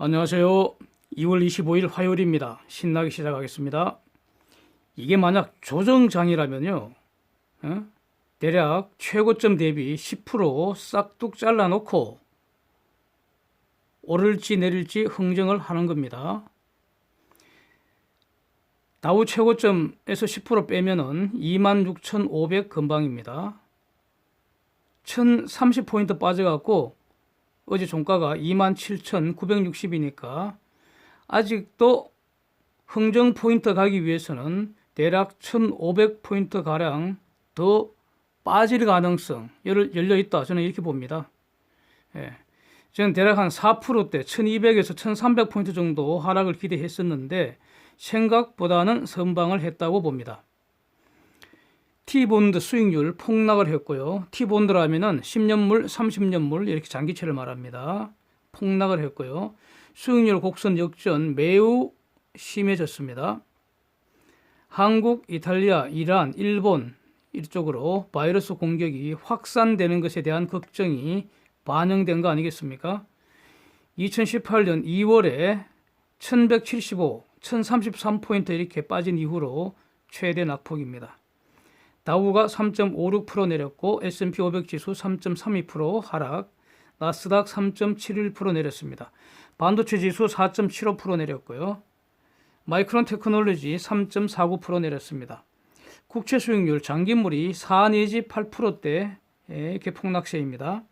안녕하세요. 2월 25일 화요일입니다. 신나게 시작하겠습니다. 이게 만약 조정장이라면요, 대략 최고점 대비 10% 싹둑 잘라놓고 오를지 내릴지 흥정을 하는 겁니다. 다우 최고점에서 10% 빼면은 26,500 근방입니다. 1030포인트 빠져갖고 어제 종가가 27,960이니까 아직도 흥정 포인트 가기 위해서는 대략 1,500포인트 가량 더 빠질 가능성 열려 있다. 저는 이렇게 봅니다. 예. 저는 대략 한 4%대 1,200에서 1,300포인트 정도 하락을 기대했었는데 생각보다는 선방을 했다고 봅니다. T본드 수익률 폭락을 했고요. T본드라면은 10년물, 30년물 이렇게 장기채를 말합니다. 폭락을 했고요. 수익률 곡선 역전 매우 심해졌습니다. 한국, 이탈리아, 이란, 일본 이쪽으로 바이러스 공격이 확산되는 것에 대한 걱정이 반영된 거 아니겠습니까? 2018년 2월에 1175, 1033포인트 이렇게 빠진 이후로 최대 낙폭입니다. 다우가 3.56% 내렸고 S&P 500 지수 3.32% 하락, 나스닥 3.71% 내렸습니다. 반도체 지수 4.75% 내렸고요. 마이크론 테크놀로지 3.49% 내렸습니다. 국채 수익률 장기물이 4 내지 8%대 이렇게 폭락세입니다.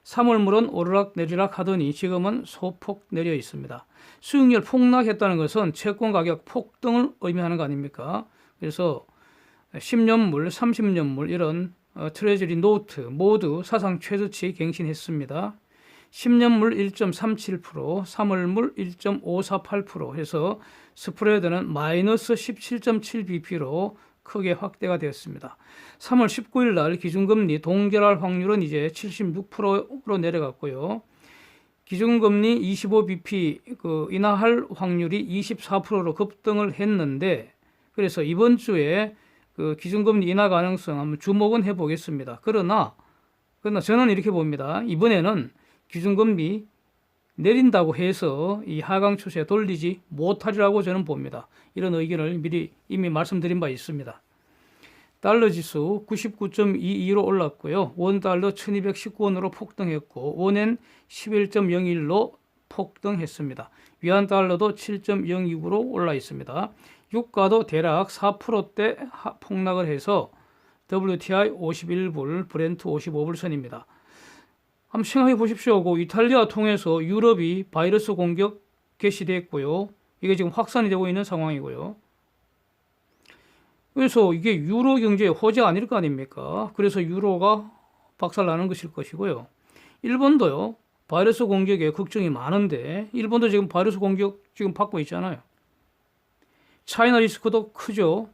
3월물은 오르락 내리락 하더니 지금은 소폭 내려 있습니다. 수익률 폭락했다는 것은 채권 가격 폭등을 의미하는 거 아닙니까? 그래서 10년물, 30년물 이런 트레저리 노트 모두 사상 최저치 갱신했습니다. 10년물 1.37%, 3월물 1.548% 해서 스프레드는 마이너스 17.7bp로 크게 확대가 되었습니다. 3월 19일 날 기준금리 동결할 확률은 이제 76%로 내려갔고요. 기준금리 25bp 인하할 확률이 24%로 급등을 했는데 그래서 이번 주에 기준금리 인하 가능성 한번 주목은 해보겠습니다. 그러나 저는 이렇게 봅니다. 이번에는 기준금리 내린다고 해서 이 하강 추세 돌리지 못하리라고 저는 봅니다. 이런 의견을 미리 이미 말씀드린 바 있습니다. 달러 지수 99.22로 올랐고요. 원 달러 1219원으로 폭등했고 원엔 11.01로 폭등했습니다. 위안 달러도 7.06으로 올라 있습니다. 유가도 대략 4%대 폭락을 해서 WTI 51불, 브렌트 55불 선입니다. 한번 생각해 보십시오. 이탈리아 통해서 유럽이 바이러스 공격 개시됐고요. 이게 지금 확산이 되고 있는 상황이고요. 그래서 이게 유로 경제의 호재가 아닐 거 아닙니까? 그래서 유로가 박살나는 것일 것이고요. 일본도요. 바이러스 공격에 걱정이 많은데 일본도 지금 바이러스 공격 지금 받고 있잖아요. 차이나 리스크도 크죠.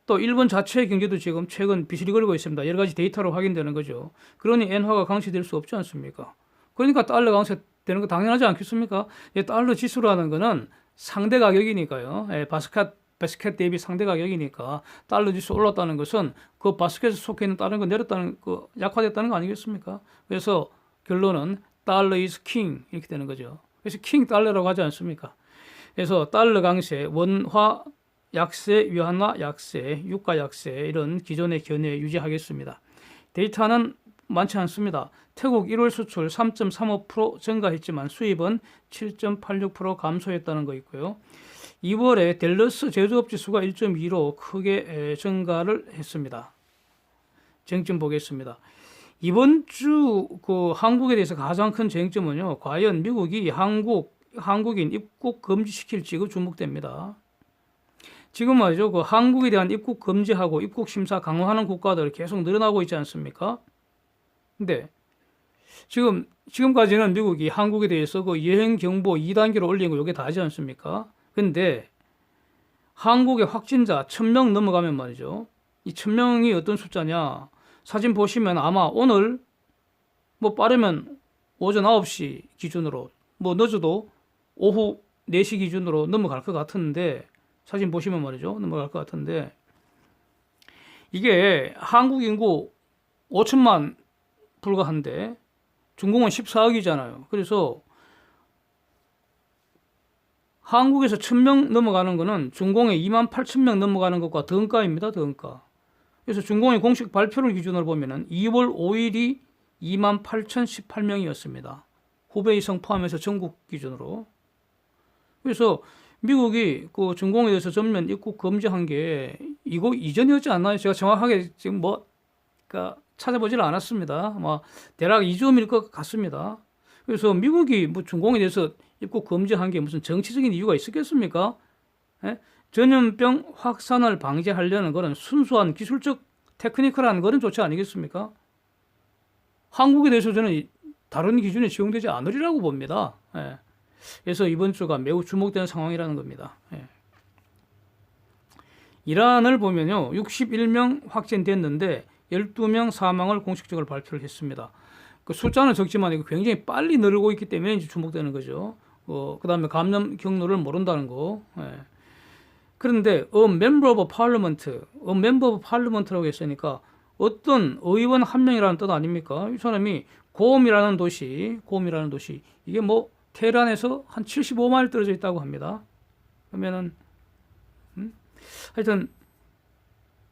또 일본 자체의 경제도 지금 최근 비스리거리고 있습니다. 여러 가지 데이터로 확인되는 거죠. 그러니 엔화가 강세될 수 없지 않습니까? 그러니까 달러 강세되는 거 당연하지 않겠습니까? 달러 지수라는 거는 상대 가격이니까요. 바스켓 대비 상대 가격이니까 달러 지수 올랐다는 것은 그 바스켓에 속해 있는 다른 거 내렸다는 약화됐다는 거 아니겠습니까? 그래서 결론은 달러 is king 이렇게 되는 거죠. 그래서 king 달러라고 하지 않습니까? 그래서 달러 강세, 원화 약세, 위안화 약세, 유가 약세 이런 기존의 견해 유지하겠습니다. 데이터는 많지 않습니다. 태국 1월 수출 3.35% 증가했지만 수입은 7.86% 감소했다는 거 있고요. 2월에 댈러스 제조업 지수가 1.2로 크게 증가를 했습니다. 쟁점 보겠습니다. 이번 주 한국에 대해서 가장 큰 쟁점은요. 과연 미국이 한국인 입국 금지시킬지 주목됩니다. 지금 말이죠. 한국에 대한 입국 금지하고 입국 심사 강화하는 국가들 계속 늘어나고 있지 않습니까? 근데 지금까지는 미국이 한국에 대해서 여행 경보 2단계로 올린 거 이게 다지 않습니까? 근데 한국의 확진자 1,000명 넘어가면 말이죠. 이 1,000명이 어떤 숫자냐? 사진 보시면 아마 오늘 빠르면 오전 9시 기준으로 늦어도 오후 4시 기준으로 넘어갈 것 같은데 사진 보시면 말이죠. 넘어갈 것 같은데 이게 한국 인구 5천만 불과한데 중공은 14억이잖아요. 그래서 한국에서 1000명 넘어가는 거는 중공에 28,000명 넘어가는 것과 등가입니다. 등가. 그래서 중공의 공식 발표를 기준으로 보면은 2월 5일이 28,018명이었습니다. 후베이 성 포함해서 전국 기준으로. 그래서 미국이 그 중공에 대해서 전면 입국 금지한 게 이거 이전이었지 않나요? 제가 정확하게 지금 그러니까 찾아보질 않았습니다. 아마 대략 이즈음일 것 같습니다. 그래서 미국이 뭐 중공에 대해서 입국 금지한 게 무슨 정치적인 이유가 있었겠습니까? 예? 전염병 확산을 방지하려는 그런 순수한 기술적 테크니컬한 그런 조치 아니겠습니까? 한국에 대해서 저는 다른 기준에 적용되지 않으리라고 봅니다. 예. 그래서 이번 주가 매우 주목되는 상황이라는 겁니다. 예. 이란을 보면요, 61명 확진됐는데 12명 사망을 공식적으로 발표를 했습니다. 그 숫자는 적지만 이거 굉장히 빨리 늘고 있기 때문에 이제 주목되는 거죠. 그 다음에 감염 경로를 모른다는 거. 예. 그런데 a member of parliament라고 했으니까 어떤 의원 한 명이라는 뜻 아닙니까? 이 사람이 곰이라는 도시 이게 뭐 테헤란에서 한 75마일 떨어져 있다고 합니다. 그러면은 하여튼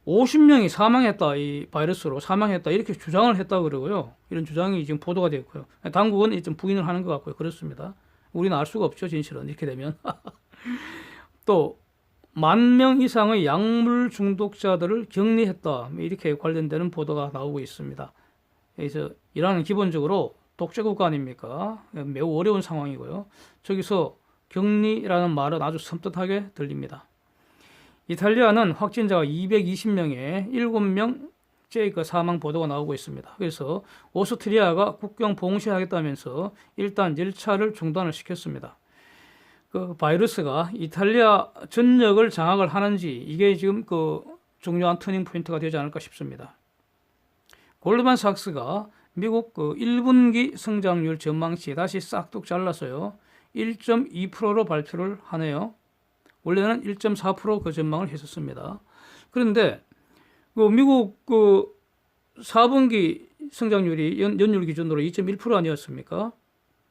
50명이 사망했다, 이 바이러스로 사망했다 이렇게 주장을 했다 그러고요. 이런 주장이 지금 보도가 됐고요. 당국은 좀 부인을 하는 것 같고요. 그렇습니다. 우리는 알 수가 없죠, 진실은. 이렇게 되면. 또 10,000명 이상의 약물 중독자들을 격리했다, 이렇게 관련되는 보도가 나오고 있습니다. 그래서 이란은 기본적으로 독재국가 아닙니까? 매우 어려운 상황이고요. 저기서 격리라는 말은 아주 섬뜩하게 들립니다. 이탈리아는 확진자가 220명에 7명째 그 사망 보도가 나오고 있습니다. 그래서 오스트리아가 국경 봉쇄하겠다면서 일단 열차를 중단을 시켰습니다. 그 바이러스가 이탈리아 전역을 장악을 하는지 이게 지금 그 중요한 터닝 포인트가 되지 않을까 싶습니다. 골드만삭스가 미국 그 1분기 성장률 전망치 다시 싹둑 잘랐어요. 1.2%로 발표를 하네요. 원래는 1.4% 그 전망을 했었습니다. 그런데 그 미국 그 4분기 성장률이 연율 기준으로 2.1% 아니었습니까?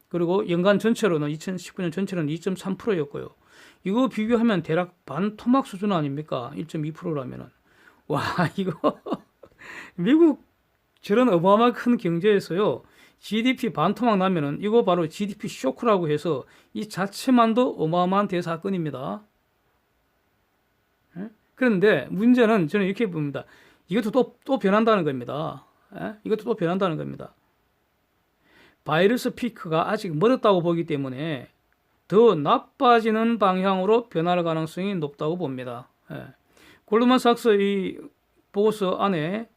그리고 연간 전체로는 2019년 전체로는 2.3%였고요. 이거 비교하면 대략 반토막 수준 아닙니까? 1.2%라면은. 와, 이거 미국 저런 어마어마한 큰 경제에서요, GDP 반토막 나면은 이거 바로 GDP 쇼크라고 해서 이 자체만도 어마어마한 대사건입니다. 그런데 문제는 저는 이렇게 봅니다. 이것도 또 변한다는 겁니다. 이것도 또 변한다는 겁니다. 바이러스 피크가 아직 멀었다고 보기 때문에 더 나빠지는 방향으로 변할 가능성이 높다고 봅니다. 골드만삭스 이 보고서 안에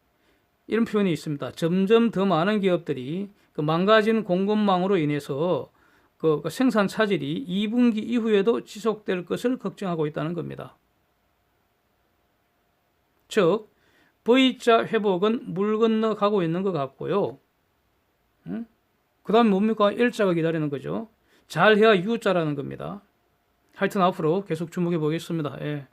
이런 표현이 있습니다. 점점 더 많은 기업들이 그 망가진 공급망으로 인해서 그 생산 차질이 2분기 이후에도 지속될 것을 걱정하고 있다는 겁니다. 즉, V자 회복은 물 건너 가고 있는 것 같고요. 그 다음에 뭡니까? L자가 기다리는 거죠. 잘해야 U자라는 겁니다. 하여튼 앞으로 계속 주목해 보겠습니다. 예.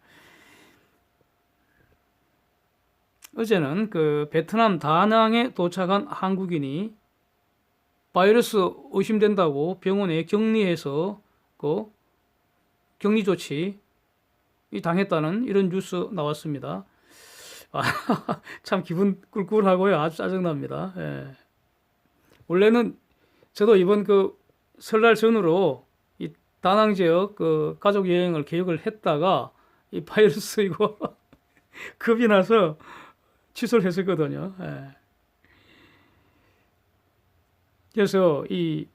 어제는 그 베트남 다낭에 도착한 한국인이 바이러스 의심된다고 병원에 격리해서 그 격리 조치 당했다는 이런 뉴스 나왔습니다. 참 기분 꿀꿀하고요. 아주 짜증납니다. 예. 원래는 저도 이번 그 설날 전후로 이 다낭 지역 그 가족 여행을 계획을 했다가 이 바이러스 이거 겁이 나서 취소를 했었거든요. 예. 그래서 이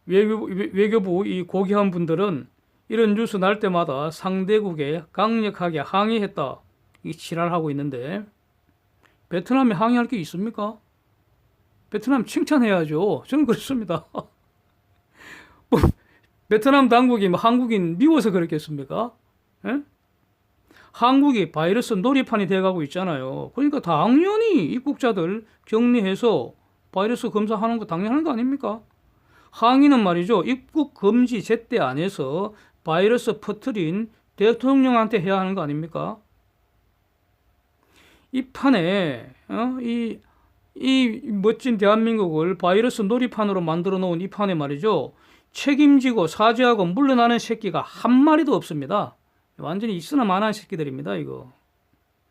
외교부 이 고귀한 분들은 이런 뉴스 날 때마다 상대국에 강력하게 항의했다, 이 지랄하고 있는데 베트남에 항의할 게 있습니까? 베트남 칭찬해야죠. 저는 그렇습니다. 뭐, 베트남 당국이 뭐 한국인 미워서 그랬겠습니까? 예? 한국이 바이러스 놀이판이 돼가고 있잖아요. 그러니까 당연히 입국자들 격리해서 바이러스 검사하는 거 당연한 거 아닙니까? 항의는 말이죠, 입국 금지 제때 안에서 바이러스 퍼뜨린 대통령한테 해야 하는 거 아닙니까? 이 판에 이 멋진 대한민국을 바이러스 놀이판으로 만들어 놓은 이 판에 말이죠, 책임지고 사죄하고 물러나는 새끼가 한 마리도 없습니다. 완전히 있으나 마나한 새끼들입니다, 이거.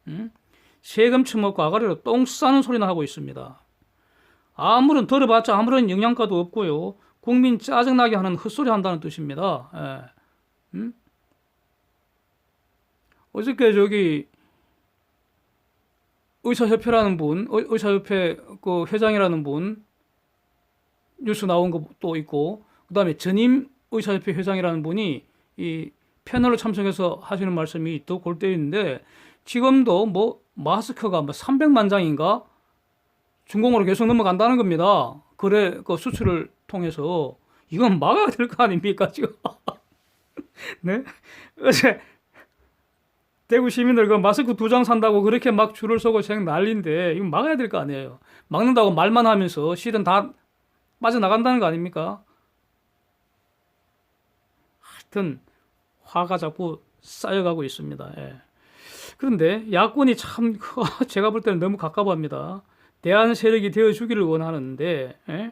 응? 세금 처먹고 아가리로 똥 싸는 소리나 하고 있습니다. 아무런 들어봤자 아무런 영양가도 없고요. 국민 짜증나게 하는 헛소리 한다는 뜻입니다. 예. 응? 어저께 저기 의사협회라는 분, 의사협회 그 회장이라는 분 뉴스 나온 것도 있고, 그다음에 전임 의사협회 회장이라는 분이 이 패널로 참석해서 하시는 말씀이 더 골 때리는데, 지금도 뭐 마스크가 뭐 300만 장인가 중공으로 계속 넘어간다는 겁니다. 그래 그 수출을 통해서. 이건 막아야 될 거 아닙니까 지금? 네? 어제 대구 시민들 그 마스크 2장 산다고 그렇게 막 줄을 서고 생 난리인데, 이건 막아야 될 거 아니에요. 막는다고 말만 하면서 실은 다 빠져나간다는 거 아닙니까? 하여튼 화가 자꾸 쌓여가고 있습니다. 예. 그런데 야권이 참 제가 볼 때는 너무 갑갑합니다. 대안 세력이 되어주기를 원하는데, 예?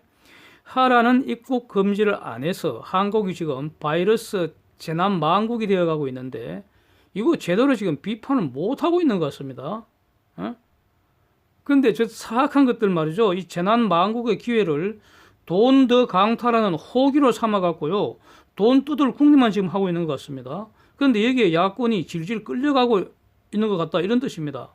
하라는 입국 금지를 안 해서 한국이 지금 바이러스 재난 망국이 되어가고 있는데, 이거 제대로 지금 비판을 못하고 있는 것 같습니다. 그런데 저 사악한 것들 말이죠. 이 재난 망국의 기회를 돈 더 강탈하는 호기로 삼아갖고요. 돈 뜯을 궁리만 지금 하고 있는 것 같습니다. 그런데 여기에 야권이 질질 끌려가고 있는 것 같다, 이런 뜻입니다.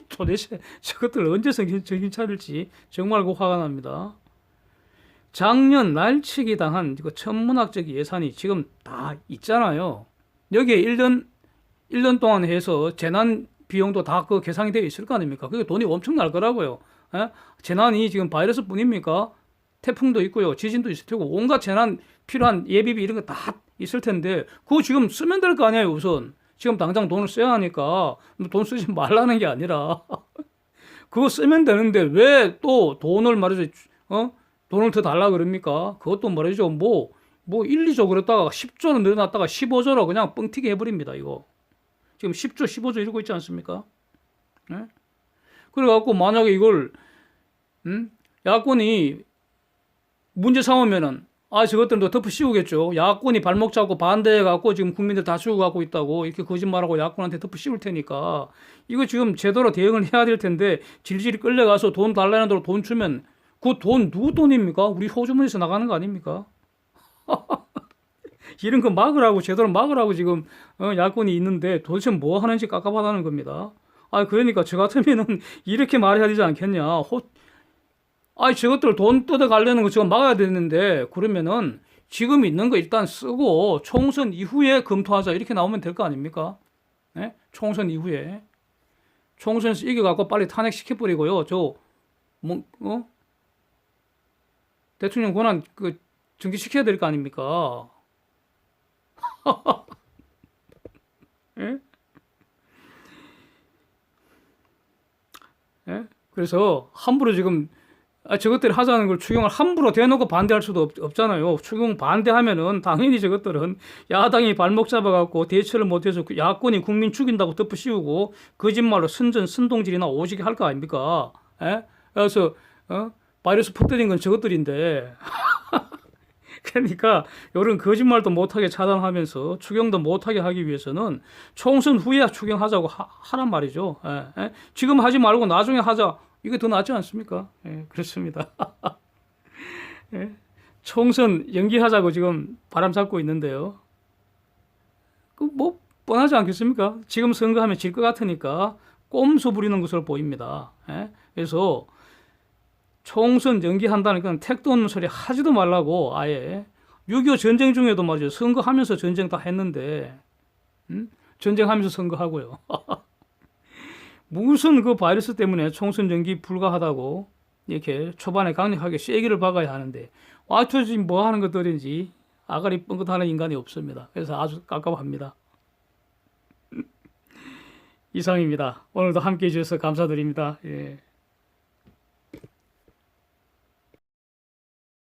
도대체 저것들 언제 정신 차릴지 정말 그 화가 납니다. 작년 날치기 당한 그 천문학적 예산이 지금 다 있잖아요. 여기에 1년 동안 해서 재난 비용도 다 그 계산이 되어 있을 거 아닙니까? 그게 돈이 엄청 날 거라고요. 재난이 지금 바이러스 뿐입니까? 태풍도 있고요. 지진도 있을 테고, 온갖 재난 필요한 예비비 이런 거 다 있을 텐데, 그거 지금 쓰면 될 거 아니에요, 우선. 지금 당장 돈을 써야 하니까 돈 쓰지 말라는 게 아니라 그거 쓰면 되는데 왜 또 돈을 말이죠, 돈을 더 달라 그럽니까? 그것도 말이죠, 뭐 1, 2조 그랬다가 10조는 늘어났다가 15조로 그냥 뻥튀기 해버립니다, 이거. 지금 10조, 15조 이러고 있지 않습니까? 네? 그래갖고 만약에 이걸, 야권이 문제 삼으면은, 저것들도 덮어 씌우겠죠. 야권이 발목 잡고 반대해갖고 지금 국민들 다 죽어가고 있다고 이렇게 거짓말하고 야권한테 덮어 씌울 테니까, 이거 지금 제대로 대응을 해야 될 텐데, 질질 끌려가서 돈 달라는 대로 돈 주면, 그 돈 누구 돈입니까? 우리 호주머니에서 나가는 거 아닙니까? 이런 거 막으라고, 제대로 막으라고 지금 야권이 있는데 도대체 뭐 하는지 깝깝하다는 겁니다. 그러니까 저 같으면은 이렇게 말해야 되지 않겠냐. 저것들 돈 뜯어가려는 거 지금 막아야 되는데, 그러면은 지금 있는 거 일단 쓰고 총선 이후에 검토하자, 이렇게 나오면 될 거 아닙니까? 네? 총선 이후에. 총선에서 이겨갖고 빨리 탄핵시켜버리고요. 대통령 권한 정지시켜야 될 거 아닙니까? 예? 예? 그래서 함부로 지금 저것들이 하자는 걸 추경을 함부로 대놓고 반대할 수도 없잖아요. 추경 반대하면은 당연히 저것들은 야당이 발목 잡아갖고 대처를 못해서 야권이 국민 죽인다고 덮어 씌우고 거짓말로 선동질이나 오지게 할 거 아닙니까? 예? 그래서 바이러스 퍼뜨린 건 저것들인데 그러니까 이런 거짓말도 못하게 차단하면서 추경도 못하게 하기 위해서는 총선 후에 추경하자고 하란 말이죠. 예? 지금 하지 말고 나중에 하자. 이게 더 낫지 않습니까? 예, 그렇습니다. 예? 총선 연기하자고 지금 바람 잡고 있는데요. 뭐 뻔하지 않겠습니까? 지금 선거하면 질 것 같으니까 꼼수 부리는 것으로 보입니다. 예? 그래서 총선 연기한다는 건 택도 없는 소리 하지도 말라고, 아예. 6.25 전쟁 중에도 말이죠. 선거하면서 전쟁 다 했는데, 전쟁하면서 선거하고요. 무슨 그 바이러스 때문에 총선 연기 불가하다고 이렇게 초반에 강력하게 쐐기를 박아야 하는데, 지금 뭐 하는 것들인지 아가리 뻥긋하는 인간이 없습니다. 그래서 아주 깝깝합니다. 이상입니다. 오늘도 함께 해주셔서 감사드립니다. 예.